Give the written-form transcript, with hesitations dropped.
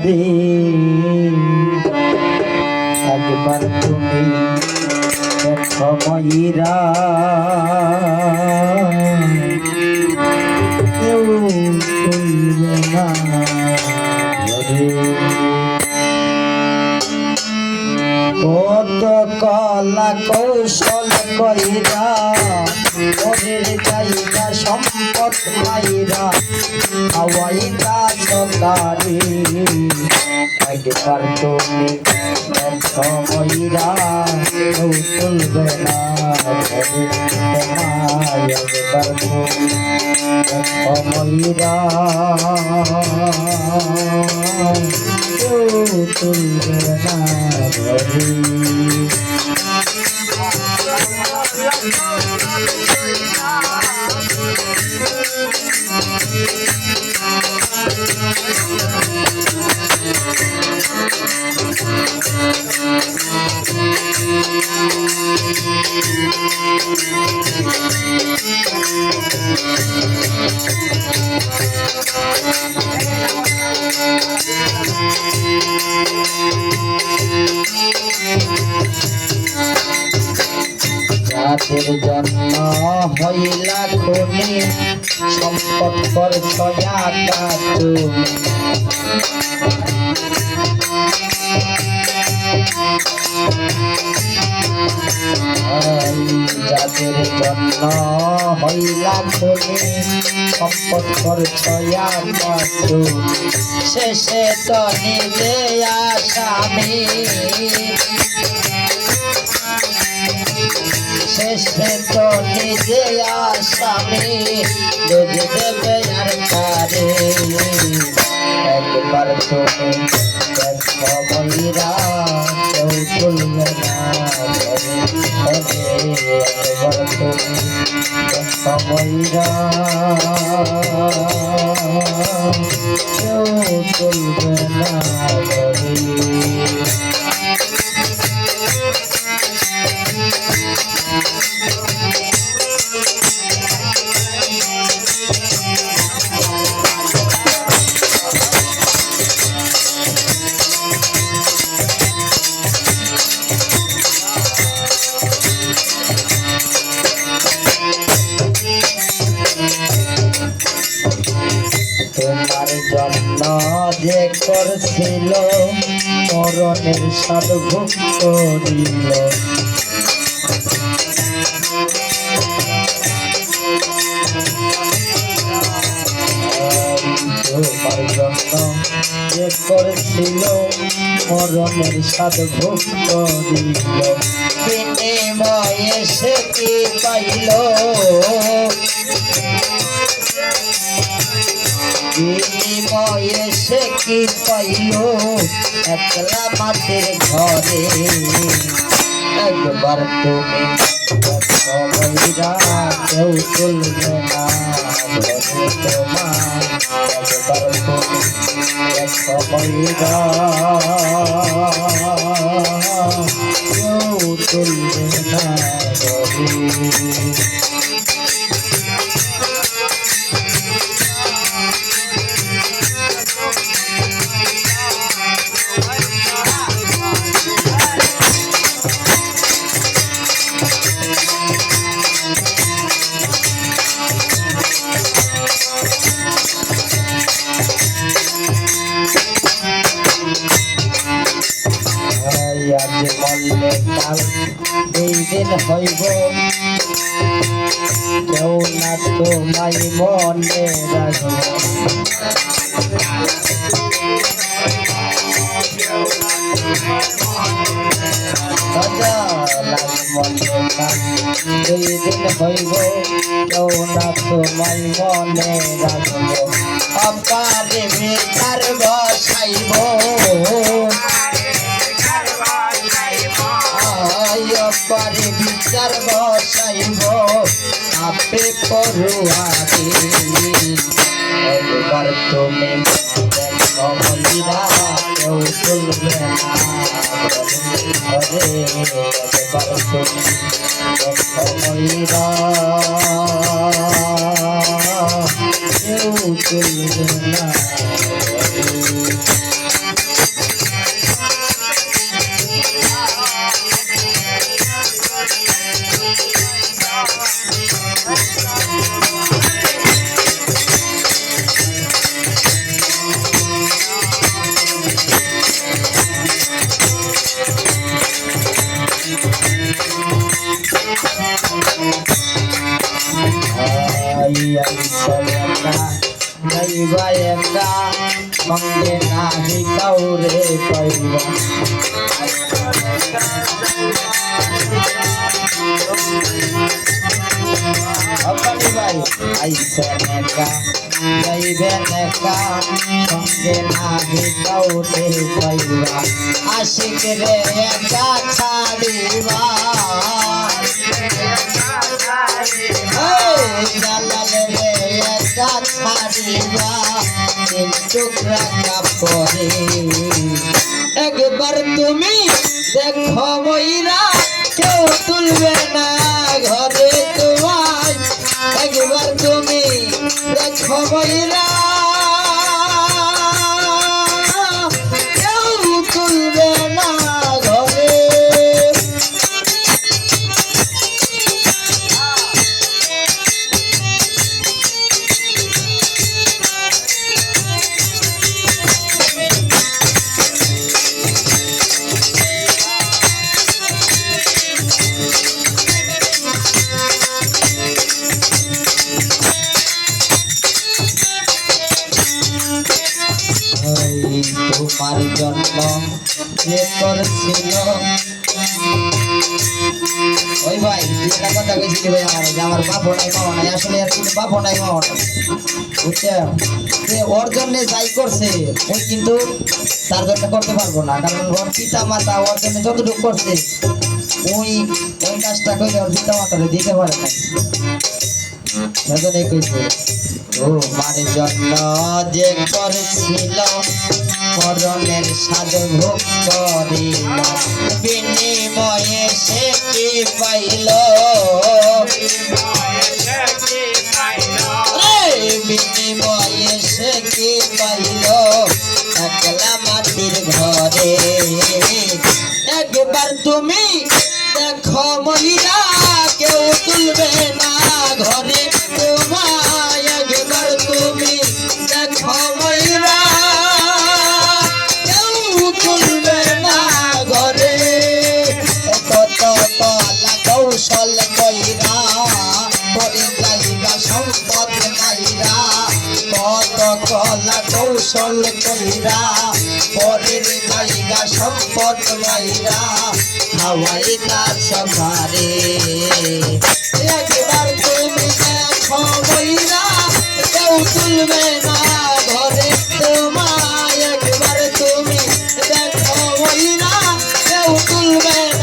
রে একবার তুমি দেখো ময়রা কেউ তুলবে না রে কত কলা কৌশল কইরা মনের জায়গা সম্পদ মাইরা হাওয়াইটা সকারে একবার তুমি দেখো ময়রা কেউ তুলবে না একবার তুমি দেখো ময়রা কেউ তুলবে না ঘরে যাদের জন্ম হইলা খুনি সম্পদ করছ একা তুমি যাদের জন্ম হইলা খুনি সম্পদ করছ একা তুমি শেষে তো নিজে আসামি শেষে তো নিজে আসামি বুঝে দেবে আর কারে একবার তুমি দেখো ময়রা কেউ তুলবে না একবার তুমি দেখো ময়রা কেউ তুলবে না তোমার জন্য যে করছিল মরণের স্বাদ ভোগ করিল তোমার জন্য যে করেছিল মরণের স্বাদ ভোগ করিল বিনিময়ে সে কি পাইল বিনিময়ে সে কি পাইল একলা মাটির ঘরে একবার তুমি দেখো ময়রা কেউ তুলবে না ঘরে তোমার একবার তুমি দেখো ময়রা কেউ তুলবে না ঘরে আজ বললে কাল এই দিন হইব কেউ না তোমায় মনে রাখব বললে কাল এই দিন হইব কেউ না তোমায় মনে রাখব অপারে বিচার বসাইব পারে বিচার বসাইব আপে পড়ুয়ারে একবার তুমি দেখো ময়রা কেউ তুলবে না ঘরে একবার তুমি দেখো ময়রা কেউ তুলবে না যাইবা একা সঙ্গে নাহি কাউরে পাইবা আপনি ভাই আইসেন একা যাইবেন একা সঙ্গে নাহি কাউরে পাইবা আশিক রে একা ছাড়িবা জালাল রে একা ছাড়িবা টুকরা কাপড়ে একবার তুমি দেখো ময়রা কেউ তুলবে না ঘরে তোমায় একবার তুমি দেখো ময়রা কেউ তুলবে না ঘরে তোমার জন্য যে করছিল ওই ভাই একটা কথা কইছিলি ভাই আমার যে আমার বাপ নাই মাও নাই আসলে আর কিন্তু বাপ নাই মাও নাই বুঝছেন যে ওর জন্য যাই করছে ওই কিন্তু তার জন্য করতে পারবো না কারণ ওর পিতা মাতা ওর জন্য যতটুকু করছে ওই ওই কাজটা করে ওর পিতা মাতারে দিতে পারে না সেজন্যই কইছে তোমার জন্য যে করেছিল মরণের স্বাদ ভোগ করিল বিনিময়ে সে কি পাইল বিনিময়ে সে কি পাইল একলা মাটির ঘরে একবার তুমি দেখো মহিলা কেউ তুলবে না ঘরে তোমায় একবার তুমি দেখো মহিলা কেউ তুলবে না ঘরে কত কলা কৌশল কইরা পরে যাইবা সম্পদ নাইরা কত কলা কৌশল কইরা পরে যাইবা সম্পদ নাইরা হাওয়াই কাছ ঘরে একবার তুমি দেখো মহিলা কেউ তুলবে না ঘরে তোমায় একবার তুমি দেখো মহিলা কেউ তুলবে না